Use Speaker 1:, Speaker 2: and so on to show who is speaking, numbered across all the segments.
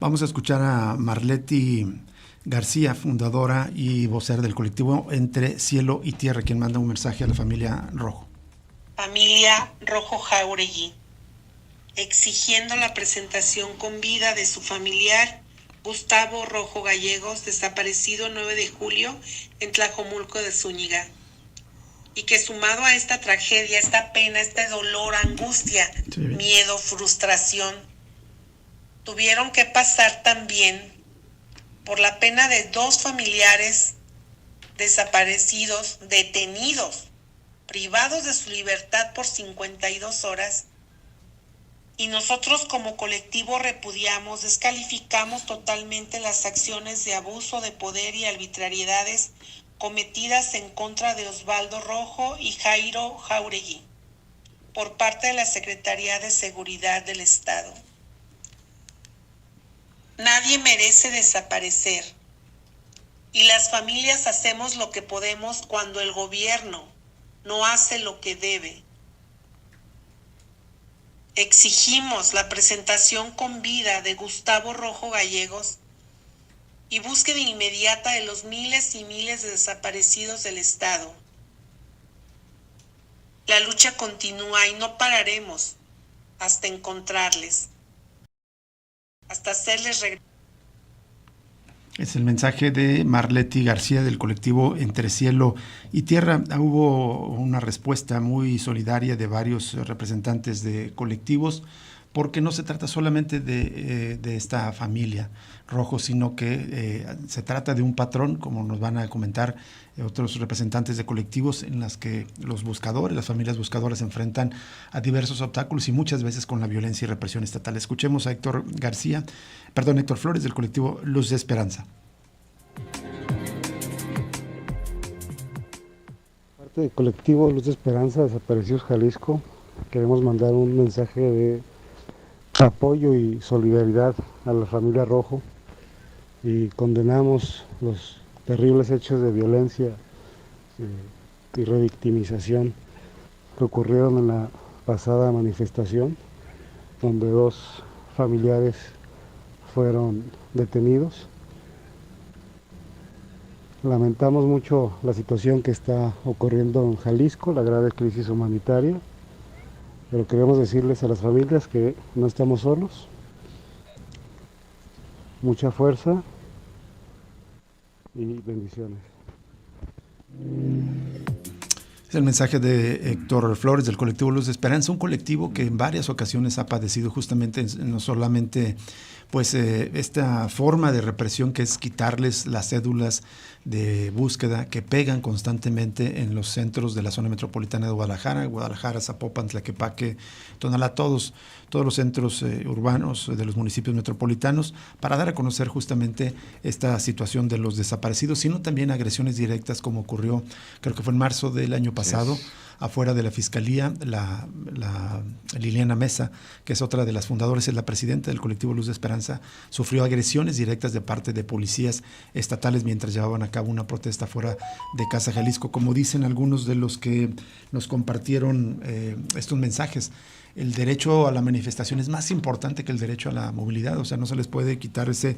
Speaker 1: Vamos a escuchar a Marleti García, fundadora y vocera del colectivo Entre Cielo y Tierra, quien manda un mensaje a la familia Rojo.
Speaker 2: Familia Rojo Jauregui, exigiendo la presentación con vida de su familiar Gustavo Rojo Gallegos, desaparecido el 9 de julio en Tlajomulco de Zúñiga. Y que sumado a esta tragedia, esta pena, este dolor, angustia, miedo, frustración, tuvieron que pasar también por la pena de 2 familiares desaparecidos, detenidos, privados de su libertad por 52 horas. Y nosotros como colectivo repudiamos, descalificamos totalmente las acciones de abuso de poder y arbitrariedades cometidas en contra de Osvaldo Rojo y Jairo Jauregui por parte de la Secretaría de Seguridad del Estado. Nadie merece desaparecer y las familias hacemos lo que podemos cuando el gobierno no hace lo que debe. Exigimos la presentación con vida de Gustavo Rojo Gallegos y búsqueda inmediata de los miles y miles de desaparecidos del Estado. La lucha continúa y no pararemos hasta encontrarles, hasta hacerles regresar.
Speaker 1: Es el mensaje de Marleti García del colectivo Entre Cielo y Tierra. Hubo una respuesta muy solidaria de varios representantes de colectivos, porque no se trata solamente de esta familia Rojo, sino que se trata de un patrón, como nos van a comentar otros representantes de colectivos, en las que los buscadores, las familias buscadoras, se enfrentan a diversos obstáculos y muchas veces con la violencia y represión estatal. Escuchemos a Héctor Flores del colectivo Luz de Esperanza.
Speaker 3: Parte del colectivo Luz de Esperanza Desaparecidos Jalisco, queremos mandar un mensaje de apoyo y solidaridad a la familia Rojo y condenamos los terribles hechos de violencia y revictimización que ocurrieron en la pasada manifestación, donde 2 familiares fueron detenidos. Lamentamos mucho la situación que está ocurriendo en Jalisco, la grave crisis humanitaria, pero queremos decirles a las familias que no estamos solos. Mucha fuerza y bendiciones.
Speaker 1: Es el mensaje de Héctor Flores del colectivo Luz de Esperanza, un colectivo que en varias ocasiones ha padecido justamente no solamente esta forma de represión, que es quitarles las cédulas de búsqueda que pegan constantemente en los centros de la zona metropolitana de Guadalajara, Zapopan, Tlaquepaque, Tonalá, todos los centros urbanos de los municipios metropolitanos, para dar a conocer justamente esta situación de los desaparecidos, sino también agresiones directas, como ocurrió, creo que fue en marzo del año pasado, afuera de la Fiscalía. La Liliana Mesa, que es otra de las fundadoras, es la presidenta del colectivo Luz de Esperanza, sufrió agresiones directas de parte de policías estatales mientras llevaban a cabo una protesta fuera de Casa Jalisco. Como dicen algunos de los que nos compartieron estos mensajes, el derecho a la manifestación es más importante que el derecho a la movilidad, o sea, no se les puede quitar ese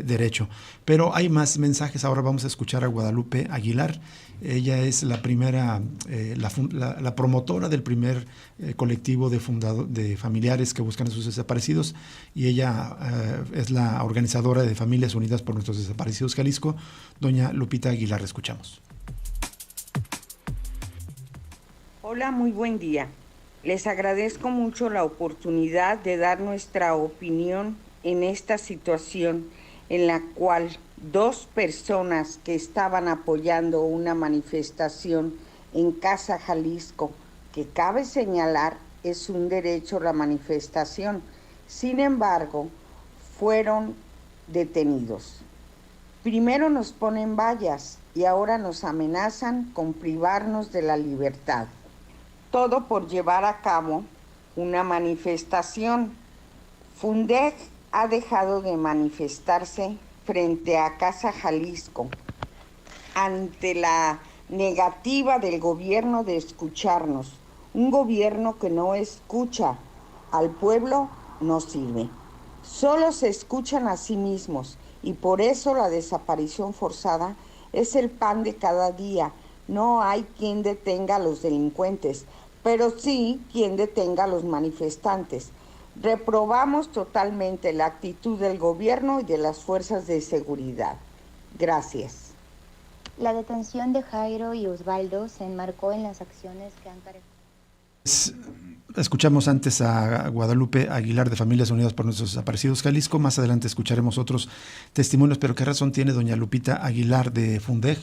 Speaker 1: derecho. Pero hay más mensajes. Ahora vamos a escuchar a Guadalupe Aguilar. Ella es la primera, la promotora del primer colectivo de familiares que buscan a sus desaparecidos, y ella es la organizadora de Familias Unidas por Nuestros Desaparecidos Jalisco. Doña Lupita Aguilar, escuchamos.
Speaker 4: Hola, muy buen día. Les agradezco mucho la oportunidad de dar nuestra opinión en esta situación en la cual 2 personas que estaban apoyando una manifestación en Casa Jalisco, que cabe señalar es un derecho la manifestación, sin embargo, fueron detenidos. Primero nos ponen vallas y ahora nos amenazan con privarnos de la libertad. Todo por llevar a cabo una manifestación. Fundec ha dejado de manifestarse frente a Casa Jalisco ante la negativa del gobierno de escucharnos. Un gobierno que no escucha al pueblo no sirve. Solo se escuchan a sí mismos y por eso la desaparición forzada es el pan de cada día. No hay quien detenga a los delincuentes, pero sí quien detenga a los manifestantes. Reprobamos totalmente la actitud del gobierno y de las fuerzas de seguridad. Gracias.
Speaker 5: La detención de Jairo y Osvaldo se enmarcó en las acciones que han caracterizado.
Speaker 1: Escuchamos antes a Guadalupe Aguilar de Familias Unidas por Nuestros Desaparecidos Jalisco. Más adelante escucharemos otros testimonios, pero ¿qué razón tiene doña Lupita Aguilar de Fundeg?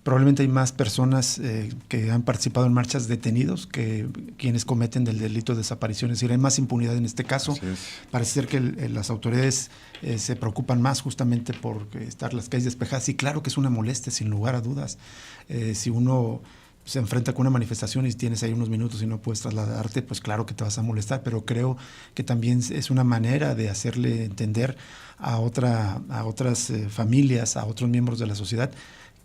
Speaker 1: Probablemente hay más personas que han participado en marchas detenidos que quienes cometen el delito de desaparición. Es decir, hay más impunidad en este caso. Parece ser que las autoridades se preocupan más justamente por estar las calles despejadas. Y claro que es una molestia, sin lugar a dudas. Si uno se enfrenta con una manifestación y tienes ahí unos minutos y no puedes trasladarte, pues claro que te vas a molestar, pero creo que también es una manera de hacerle entender a otras familias, a otros miembros de la sociedad,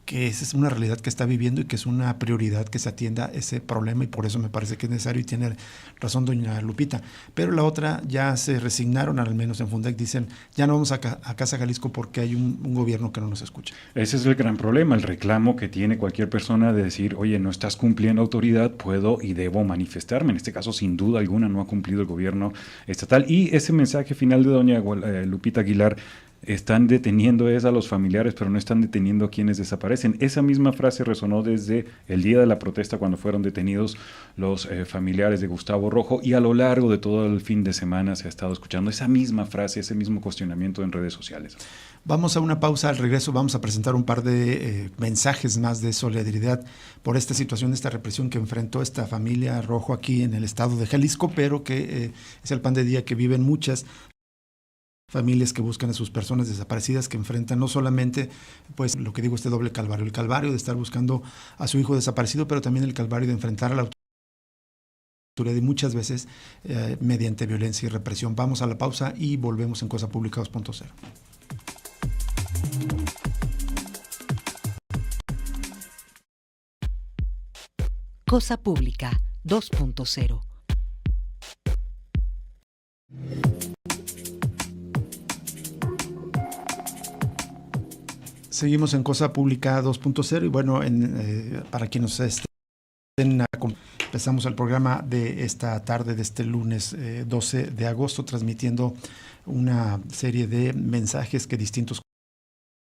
Speaker 1: que esa es una realidad que está viviendo y que es una prioridad que se atienda ese problema, y por eso me parece que es necesario, y tiene razón doña Lupita. Pero la otra, ya se resignaron, al menos en Fundec, dicen, ya no vamos a Casa Jalisco porque hay un gobierno que no nos escucha.
Speaker 6: Ese es el gran problema, el reclamo que tiene cualquier persona de decir, oye, no estás cumpliendo autoridad, puedo y debo manifestarme. En este caso, sin duda alguna, no ha cumplido el gobierno estatal. Y ese mensaje final de doña Lupita Aguilar: están deteniendo a los familiares, pero no están deteniendo a quienes desaparecen. Esa misma frase resonó desde el día de la protesta, cuando fueron detenidos los familiares de Gustavo Rojo, y a lo largo de todo el fin de semana se ha estado escuchando esa misma frase, ese mismo cuestionamiento en redes sociales.
Speaker 1: Vamos a una pausa. Al regreso vamos a presentar un par de mensajes más de solidaridad por esta situación, esta represión que enfrentó esta familia Rojo aquí en el estado de Jalisco, pero que es el pan de día que viven muchas familias que buscan a sus personas desaparecidas, que enfrentan no solamente, pues, lo que digo, este doble calvario, el calvario de estar buscando a su hijo desaparecido, pero también el calvario de enfrentar a la autoridad, y muchas veces mediante violencia y represión. Vamos a la pausa y volvemos en Cosa Pública 2.0.
Speaker 7: Cosa Pública 2.0.
Speaker 1: Seguimos en Cosa Pública 2.0 y bueno, para quienes estén empezamos el programa de esta tarde de este lunes 12 de agosto, transmitiendo una serie de mensajes que distintos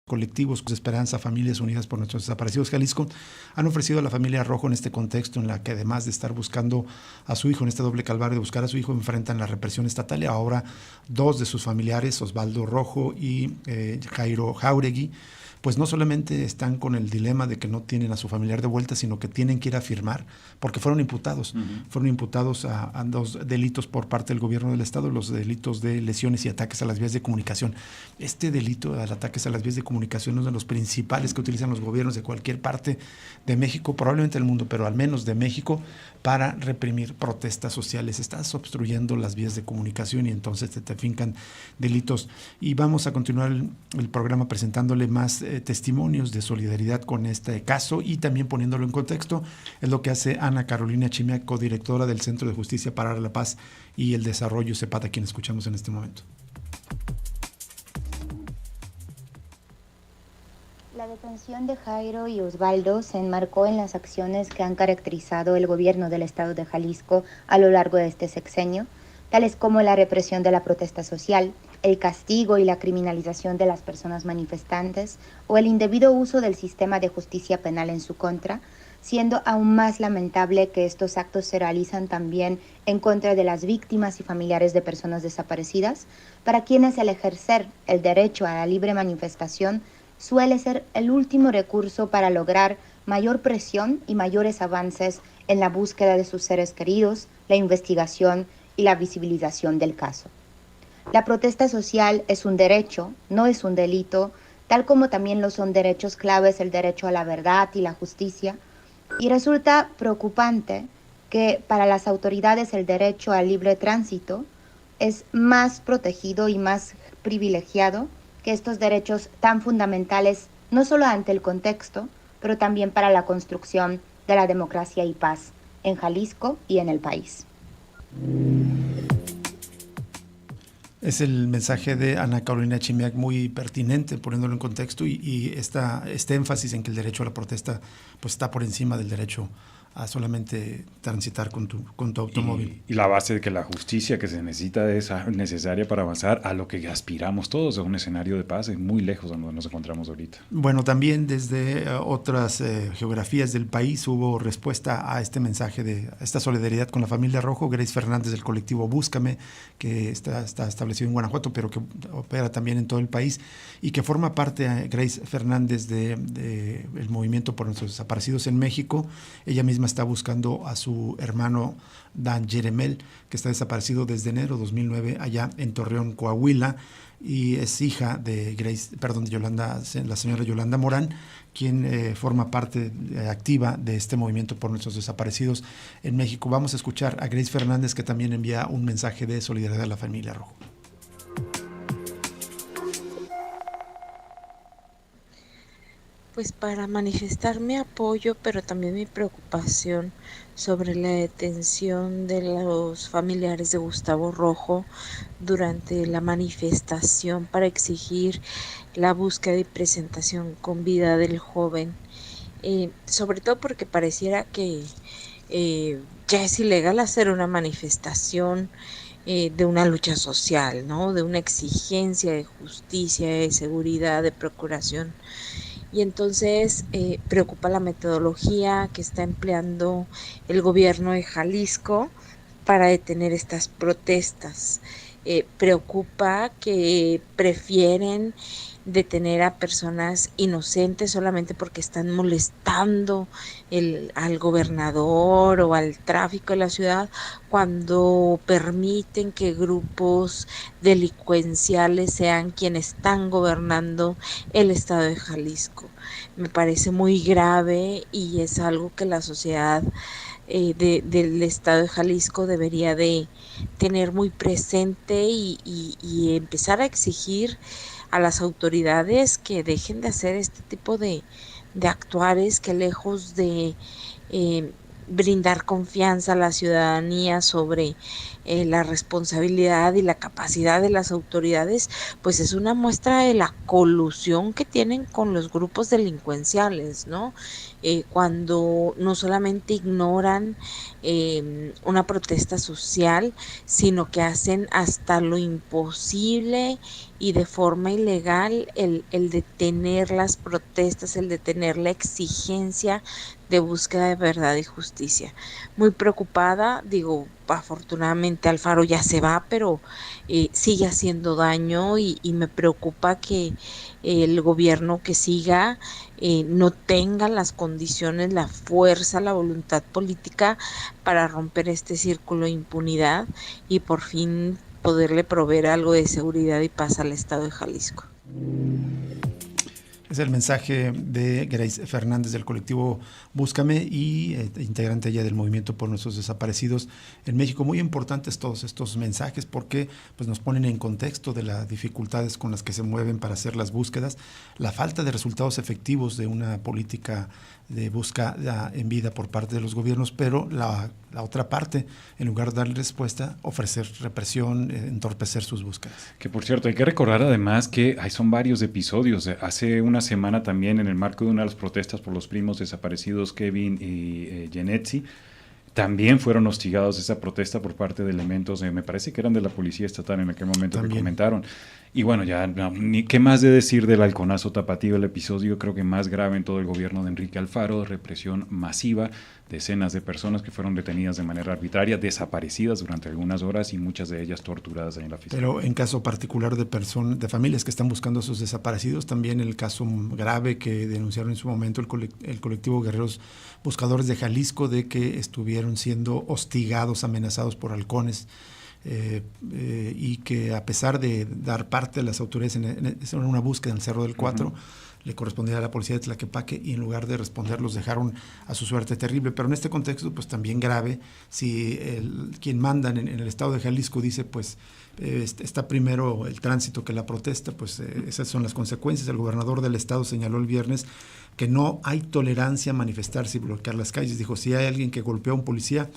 Speaker 1: colectivos de Esperanza, Familias Unidas por Nuestros Desaparecidos Jalisco, han ofrecido a la familia Rojo en este contexto en la que, además de estar buscando a su hijo, en este doble calvario de buscar a su hijo, enfrentan la represión estatal, y ahora dos de sus familiares, Osvaldo Rojo y Jairo Jauregui, pues no solamente están con el dilema de que no tienen a su familiar de vuelta, sino que tienen que ir a firmar, porque fueron imputados. Fueron imputados a dos delitos por parte del gobierno del estado, los delitos de lesiones y ataques a las vías de comunicación. Este delito de ataques a las vías de comunicación es uno de los principales que utilizan los gobiernos de cualquier parte de México, probablemente del mundo, pero al menos de México, para reprimir protestas sociales. Estás obstruyendo las vías de comunicación y entonces te fincan delitos. Y vamos a continuar el programa presentándole más testimonios de solidaridad con este caso y también poniéndolo en contexto. Es lo que hace Ana Carolina Chimia, codirectora del Centro de Justicia para la Paz y el Desarrollo, CEPAT, a quien escuchamos en este momento.
Speaker 5: La detención de Jairo y Osvaldo se enmarcó en las acciones que han caracterizado el gobierno del estado de Jalisco a lo largo de este sexenio, tales como la represión de la protesta social, el castigo y la criminalización de las personas manifestantes o el indebido uso del sistema de justicia penal en su contra, siendo aún más lamentable que estos actos se realizan también en contra de las víctimas y familiares de personas desaparecidas, para quienes el ejercer el derecho a la libre manifestación suele ser el último recurso para lograr mayor presión y mayores avances en la búsqueda de sus seres queridos, la investigación y la visibilización del caso. La protesta social es un derecho, no es un delito, tal como también lo son derechos claves el derecho a la verdad y la justicia, y resulta preocupante que para las autoridades el derecho al libre tránsito es más protegido y más privilegiado que estos derechos tan fundamentales, no solo ante el contexto, pero también para la construcción de la democracia y paz en Jalisco y en el país.
Speaker 1: Es el mensaje de Ana Carolina Chimiak, muy pertinente, poniéndolo en contexto, y este énfasis en que el derecho a la protesta pues está por encima del derecho a solamente transitar con tu automóvil.
Speaker 6: Y la base de que la justicia que se necesita es necesaria para avanzar a lo que aspiramos todos, a un escenario de paz, es muy lejos de donde nos encontramos ahorita.
Speaker 1: Bueno, también desde otras geografías del país hubo respuesta a este mensaje de esta solidaridad con la familia Rojo. Grace Fernández del colectivo Búscame, que está establecido en Guanajuato, pero que opera también en todo el país, y que forma parte, Grace Fernández, de el movimiento por nuestros desaparecidos en México. Ella misma está buscando a su hermano Dan Jeremel, que está desaparecido desde enero de 2009 allá en Torreón, Coahuila, y es hija de Yolanda, la señora Yolanda Morán, quien forma parte activa de este movimiento por nuestros desaparecidos en México. Vamos a escuchar a Grace Fernández, que también envía un mensaje de solidaridad a la familia Rojo.
Speaker 8: Pues para manifestar mi apoyo, pero también mi preocupación sobre la detención de los familiares de Gustavo Rojo durante la manifestación para exigir la búsqueda y presentación con vida del joven, sobre todo porque pareciera que ya es ilegal hacer una manifestación de una lucha social, ¿no? De una exigencia de justicia, de seguridad, de procuración. Y entonces preocupa la metodología que está empleando el gobierno de Jalisco para detener estas protestas. Preocupa que prefieren detener a personas inocentes solamente porque están molestando al gobernador o al tráfico de la ciudad, cuando permiten que grupos delincuenciales sean quienes están gobernando el estado de Jalisco. Me parece muy grave y es algo que la sociedad del estado de Jalisco debería de tener muy presente y empezar a exigir a las autoridades que dejen de hacer este tipo de actuares, que lejos de brindar confianza a la ciudadanía sobre la responsabilidad y la capacidad de las autoridades, pues es una muestra de la colusión que tienen con los grupos delincuenciales, ¿no? Cuando no solamente ignoran una protesta social, sino que hacen hasta lo imposible y de forma ilegal el detener las protestas, el detener la exigencia de búsqueda de verdad y justicia. Muy preocupada, digo, afortunadamente Alfaro ya se va, pero sigue haciendo daño y me preocupa que el gobierno que siga no tenga las condiciones, la fuerza, la voluntad política para romper este círculo de impunidad y por fin poderle proveer algo de seguridad y paz al estado de Jalisco.
Speaker 1: Es el mensaje de Grace Fernández del colectivo Búscame y integrante ya del movimiento por nuestros desaparecidos en México. Muy importantes todos estos mensajes porque pues, nos ponen en contexto de las dificultades con las que se mueven para hacer las búsquedas, la falta de resultados efectivos de una política de búsqueda en vida por parte de los gobiernos, pero la otra parte, en lugar de darle respuesta, ofrecer represión, entorpecer sus búsquedas.
Speaker 6: Que por cierto, hay que recordar además que son varios episodios. Hace una semana también, en el marco de una de las protestas por los primos desaparecidos Kevin y Genetzi, también fueron hostigados esa protesta por parte de elementos, me parece que eran de la Policía Estatal en aquel momento también. Que comentaron. Y bueno, ya ni qué más de decir del halconazo tapatío, el episodio creo que más grave en todo el gobierno de Enrique Alfaro, represión masiva, decenas de personas que fueron detenidas de manera arbitraria, desaparecidas durante algunas horas y muchas de ellas torturadas en la fiscalía.
Speaker 1: Pero en caso particular de familias que están buscando a sus desaparecidos, también el caso grave que denunciaron en su momento el colectivo Guerreros Buscadores de Jalisco, de que estuvieron siendo hostigados, amenazados por halcones, y que a pesar de dar parte de las autoridades en una búsqueda en el Cerro del Cuatro, le correspondía a la policía de Tlaquepaque y en lugar de responder los dejaron a su suerte terrible. Pero en este contexto pues también grave, si quien manda en el estado de Jalisco dice pues está primero el tránsito que la protesta, pues esas son las consecuencias. El gobernador del estado señaló el viernes que no hay tolerancia a manifestarse y bloquear las calles. Dijo, si hay alguien que golpea a un policía,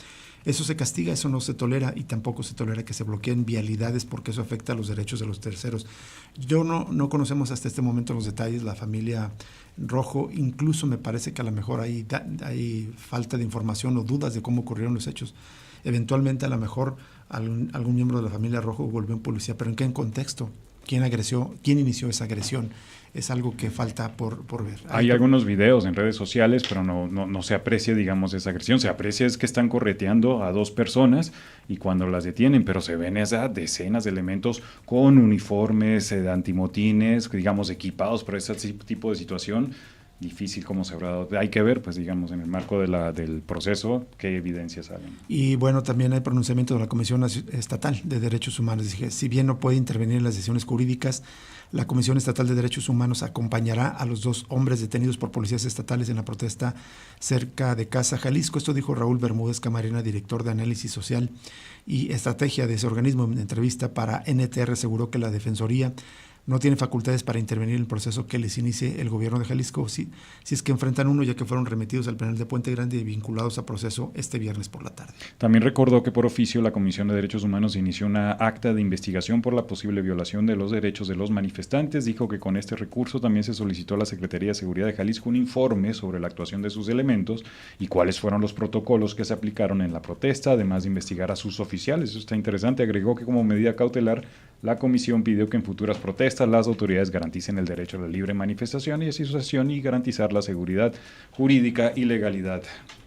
Speaker 1: Eso se castiga, eso no se tolera, y tampoco se tolera que se bloqueen vialidades porque eso afecta a los derechos de los terceros. Yo no conocemos hasta este momento los detalles, la familia Rojo, incluso me parece que a lo mejor hay falta de información o dudas de cómo ocurrieron los hechos. Eventualmente a lo mejor algún miembro de la familia Rojo volvió en policía, pero ¿en qué contexto? ¿Quién agresió? ¿Quién inició esa agresión? Es algo que falta por ver.
Speaker 6: Hay algunos videos en redes sociales, pero no se aprecia, digamos, esa agresión. Se aprecia es que están correteando a 2 personas y cuando las detienen, pero se ven esas decenas de elementos con uniformes, antimotines, digamos, equipados para ese tipo de situación. Difícil cómo se habrá dado. Hay que ver, pues digamos, en el marco del proceso, qué evidencias salen.
Speaker 1: Y bueno, también hay pronunciamiento de la Comisión Estatal de Derechos Humanos. Dije, si bien no puede intervenir en las decisiones jurídicas, la Comisión Estatal de Derechos Humanos acompañará a los 2 hombres detenidos por policías estatales en la protesta cerca de Casa Jalisco. Esto dijo Raúl Bermúdez Camarena, director de Análisis Social y Estrategia de ese organismo. En entrevista para NTR aseguró que la Defensoría no tiene facultades para intervenir en el proceso que les inicie el gobierno de Jalisco, si es que enfrentan uno, ya que fueron remitidos al penal de Puente Grande y vinculados a proceso este viernes por la tarde.
Speaker 6: También recordó que por oficio la Comisión de Derechos Humanos inició una acta de investigación por la posible violación de los derechos de los manifestantes. Dijo que con este recurso también se solicitó a la Secretaría de Seguridad de Jalisco un informe sobre la actuación de sus elementos y cuáles fueron los protocolos que se aplicaron en la protesta, además de investigar a sus oficiales. Eso está interesante. Agregó que como medida cautelar, la comisión pidió que en futuras protestas las autoridades garanticen el derecho a la libre manifestación y asociación y garantizar la seguridad jurídica y legalidad.